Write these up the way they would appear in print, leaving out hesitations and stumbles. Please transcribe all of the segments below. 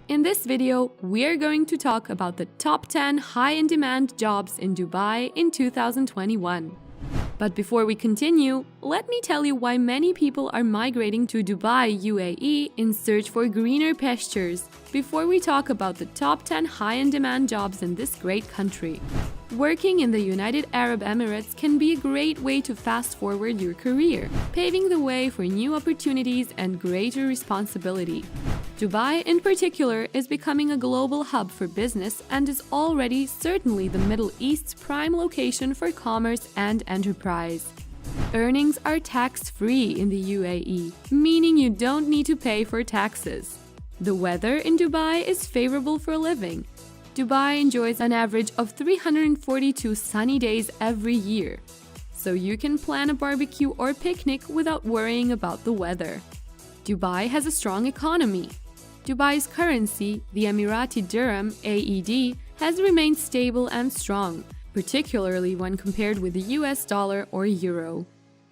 In this video, we are going to talk about the top 10 high-in-demand jobs in Dubai in 2021. But before we continue, let me tell you why many people are migrating to Dubai, UAE in search for greener pastures before we talk about the top 10 high-in-demand jobs in this great country. Working in the United Arab Emirates can be a great way to fast-forward your career, paving the way for new opportunities and greater responsibility. Dubai, in particular, is becoming a global hub for business and is already certainly the Middle East's prime location for commerce and enterprise. Earnings are tax-free in the UAE, meaning you don't need to pay for taxes. The weather in Dubai is favorable for living. Dubai enjoys an average of 342 sunny days every year, so you can plan a barbecue or picnic without worrying about the weather. Dubai has a strong economy. Dubai's currency, the Emirati dirham (AED), has remained stable and strong, particularly when compared with the US dollar or euro.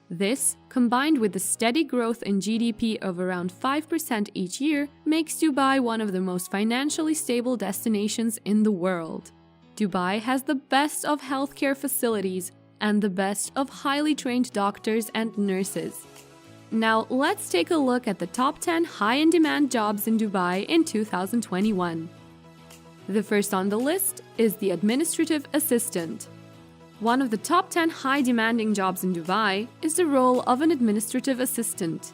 This, combined with the steady growth in GDP of around 5% each year, makes Dubai one of the most financially stable destinations in the world. Dubai has the best of healthcare facilities and the best of highly trained doctors and nurses. Now, let's take a look at the top 10 high-in-demand jobs in Dubai in 2021. The first on the list is the administrative assistant. One of the top 10 high-demanding jobs in Dubai is the role of an administrative assistant.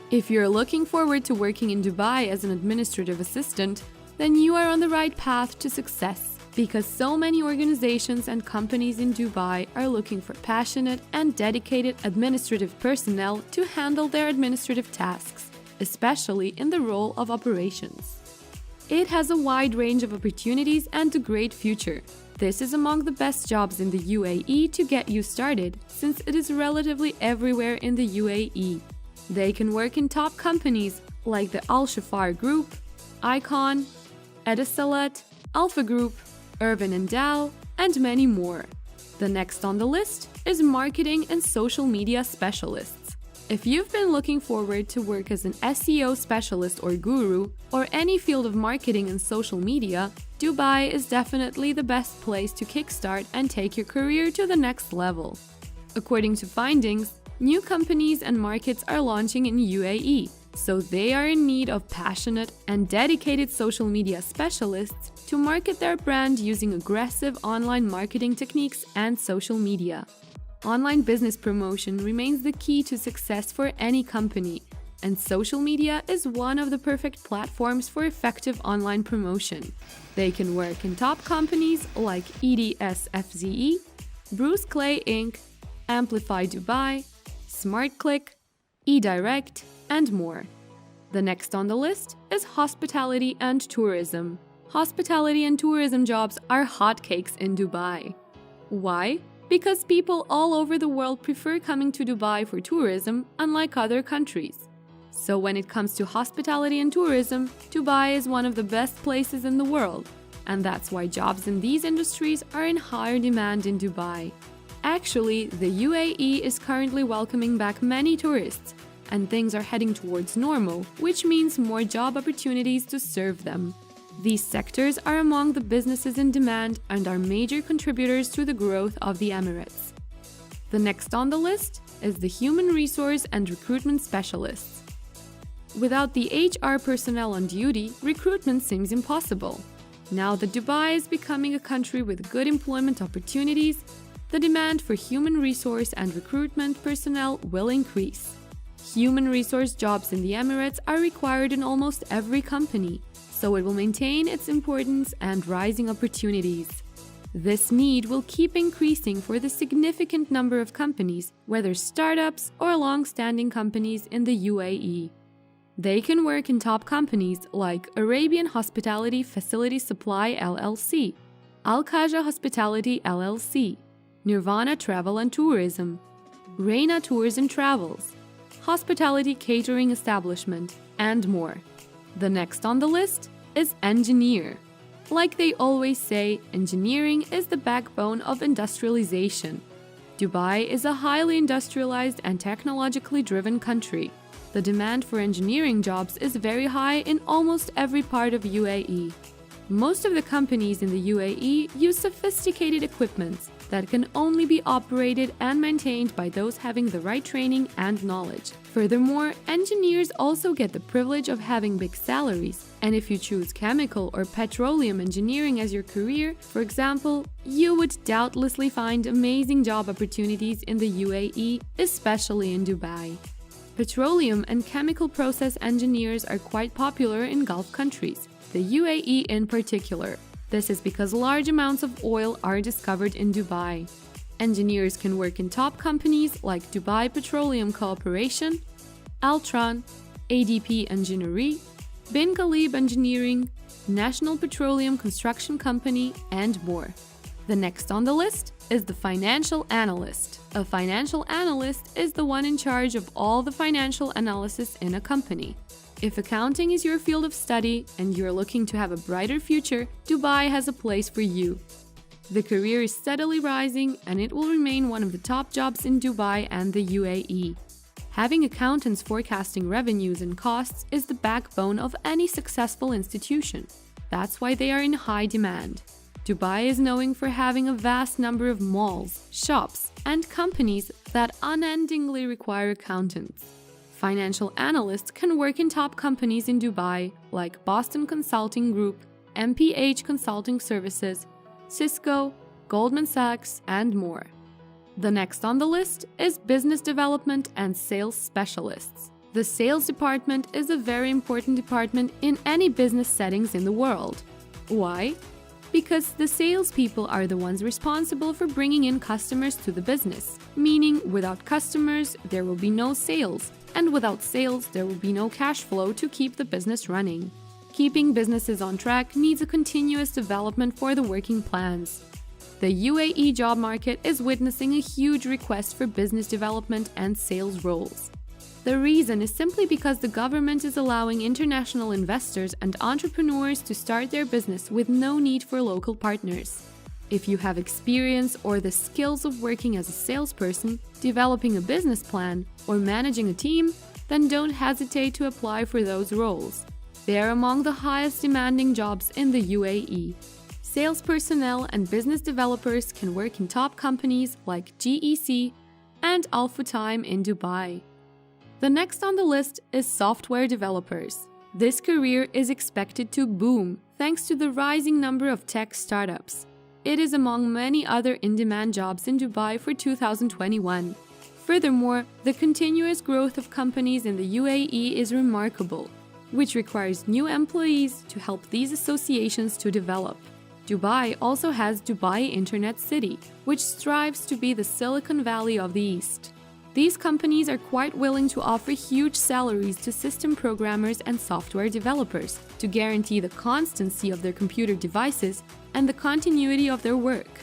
If you're looking forward to working in Dubai as an administrative assistant, then you are on the right path to success, because so many organizations and companies in Dubai are looking for passionate and dedicated administrative personnel to handle their administrative tasks, especially in the role of operations. It has a wide range of opportunities and a great future. This is among the best jobs in the UAE to get you started, since it is relatively everywhere in the UAE. They can work in top companies like the Al Shafar Group, Icon, Etisalat, Alpha Group, Urban & Dow, and many more. The next on the list is marketing and social media specialists. If you've been looking forward to work as an SEO specialist or guru, or any field of marketing and social media, Dubai is definitely the best place to kickstart and take your career to the next level. According to findings, new companies and markets are launching in UAE, so they are in need of passionate and dedicated social media specialists to market their brand using aggressive online marketing techniques and social media. Online business promotion remains the key to success for any company, and social media is one of the perfect platforms for effective online promotion. They can work in top companies like EDSFZE, Bruce Clay Inc., Amplify Dubai, SmartClick, eDirect, and more. The next on the list is hospitality and tourism. Hospitality and tourism jobs are hotcakes in Dubai. Why? Because people all over the world prefer coming to Dubai for tourism, unlike other countries. So when it comes to hospitality and tourism, Dubai is one of the best places in the world, and that's why jobs in these industries are in higher demand in Dubai. Actually, the UAE is currently welcoming back many tourists, and things are heading towards normal, which means more job opportunities to serve them. These sectors are among the businesses in demand and are major contributors to the growth of the Emirates. The next on the list is the human resource and recruitment specialists. Without the HR personnel on duty, recruitment seems impossible. Now that Dubai is becoming a country with good employment opportunities, the demand for human resource and recruitment personnel will increase. Human resource jobs in the Emirates are required in almost every company, so it will maintain its importance and rising opportunities. This need will keep increasing for the significant number of companies, whether startups or long-standing companies in the UAE. They can work in top companies like Arabian Hospitality Facility Supply LLC, Al-Khaja Hospitality LLC, Nirvana Travel and Tourism, Reina Tours and Travels, Hospitality Catering Establishment, and more. The next on the list is engineer. Like they always say, engineering is the backbone of industrialization. Dubai is a highly industrialized and technologically driven country. The demand for engineering jobs is very high in almost every part of UAE. Most of the companies in the UAE use sophisticated equipment that can only be operated and maintained by those having the right training and knowledge. Furthermore, engineers also get the privilege of having big salaries, and if you choose chemical or petroleum engineering as your career, for example, you would doubtlessly find amazing job opportunities in the UAE, especially in Dubai. Petroleum and chemical process engineers are quite popular in Gulf countries, the UAE in particular. This is because large amounts of oil are discovered in Dubai. Engineers can work in top companies like Dubai Petroleum Corporation, Altran, ADP Engineering, Bin Khalib Engineering, National Petroleum Construction Company, and more. The next on the list is the financial analyst. A financial analyst is the one in charge of all the financial analysis in a company. If accounting is your field of study and you're looking to have a brighter future, Dubai has a place for you. The career is steadily rising and it will remain one of the top jobs in Dubai and the UAE. Having accountants forecasting revenues and costs is the backbone of any successful institution. That's why they are in high demand. Dubai is known for having a vast number of malls, shops, and companies that unendingly require accountants. Financial analysts can work in top companies in Dubai like Boston Consulting Group, MPH Consulting Services, Cisco, Goldman Sachs, and more. The next on the list is business development and sales specialists. The sales department is a very important department in any business settings in the world. Why? Because the salespeople are the ones responsible for bringing in customers to the business, meaning without customers, there will be no sales, and without sales, there will be no cash flow to keep the business running. Keeping businesses on track needs a continuous development for the working plans. The UAE job market is witnessing a huge request for business development and sales roles. The reason is simply because the government is allowing international investors and entrepreneurs to start their business with no need for local partners. If you have experience or the skills of working as a salesperson, developing a business plan, or managing a team, then don't hesitate to apply for those roles. They are among the highest demanding jobs in the UAE. Sales personnel and business developers can work in top companies like GEC and Al Futtaim in Dubai. The next on the list is software developers. This career is expected to boom thanks to the rising number of tech startups. It is among many other in-demand jobs in Dubai for 2021. Furthermore, the continuous growth of companies in the UAE is remarkable, which requires new employees to help these associations to develop. Dubai also has Dubai Internet City, which strives to be the Silicon Valley of the East. These companies are quite willing to offer huge salaries to system programmers and software developers to guarantee the constancy of their computer devices and the continuity of their work.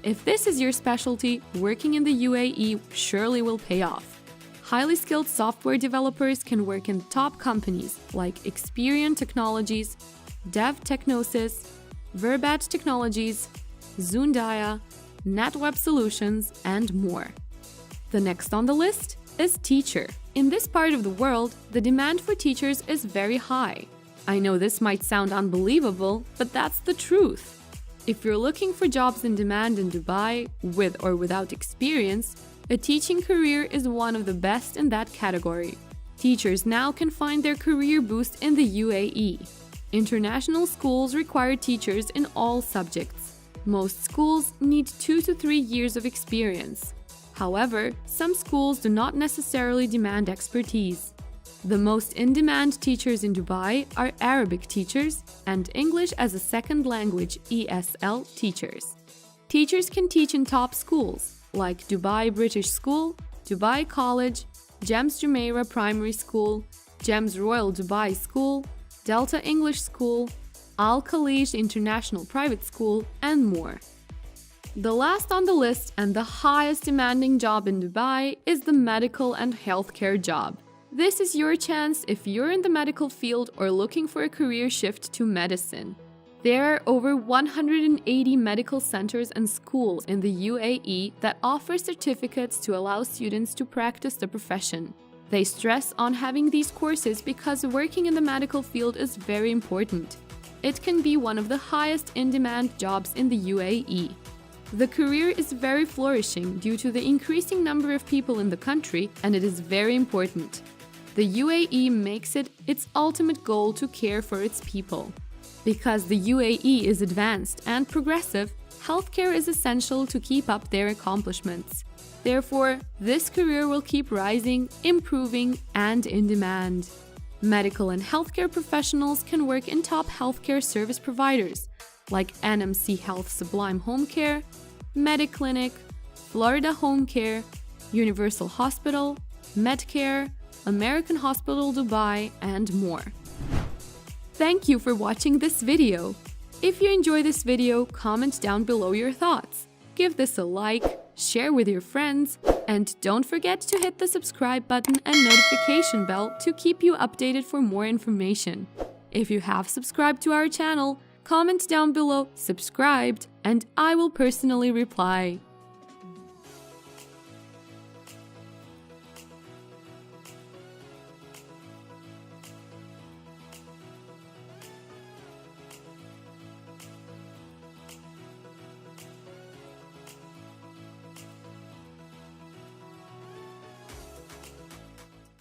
If this is your specialty, working in the UAE surely will pay off. Highly skilled software developers can work in top companies like Experian Technologies, Dev Technosis, Verbat Technologies, Zundaya, NetWeb Solutions, and more. The next on the list is teacher. In this part of the world, the demand for teachers is very high. I know this might sound unbelievable, but that's the truth. If you're looking for jobs in demand in Dubai, with or without experience, a teaching career is one of the best in that category. Teachers now can find their career boost in the UAE. International schools require teachers in all subjects. Most schools need 2 to 3 years of experience. However, some schools do not necessarily demand expertise. The most in-demand teachers in Dubai are Arabic teachers and English as a second language (ESL) teachers. Teachers can teach in top schools like Dubai British School, Dubai College, GEMS Jumeirah Primary School, GEMS Royal Dubai School, Delta English School, Al Khalij International Private School, and more. The last on the list and the highest demanding job in Dubai is the medical and healthcare job. This is your chance if you're in the medical field or looking for a career shift to medicine. There are over 180 medical centers and schools in the UAE that offer certificates to allow students to practice the profession. They stress on having these courses because working in the medical field is very important. It can be one of the highest in-demand jobs in the UAE. The career is very flourishing due to the increasing number of people in the country, and it is very important. The UAE makes it its ultimate goal to care for its people. Because the UAE is advanced and progressive, healthcare is essential to keep up their accomplishments. Therefore, this career will keep rising, improving, and in demand. Medical and healthcare professionals can work in top healthcare service providers like NMC Health Sublime Home Care, MediClinic, Florida Home Care, Universal Hospital, Medcare, American Hospital Dubai, and more. Thank you for watching this video. If you enjoy this video, comment down below your thoughts. Give this a like, share with your friends, and don't forget to hit the subscribe button and notification bell to keep you updated for more information. If you have subscribed to our channel, comment down below "subscribed" and I will personally reply.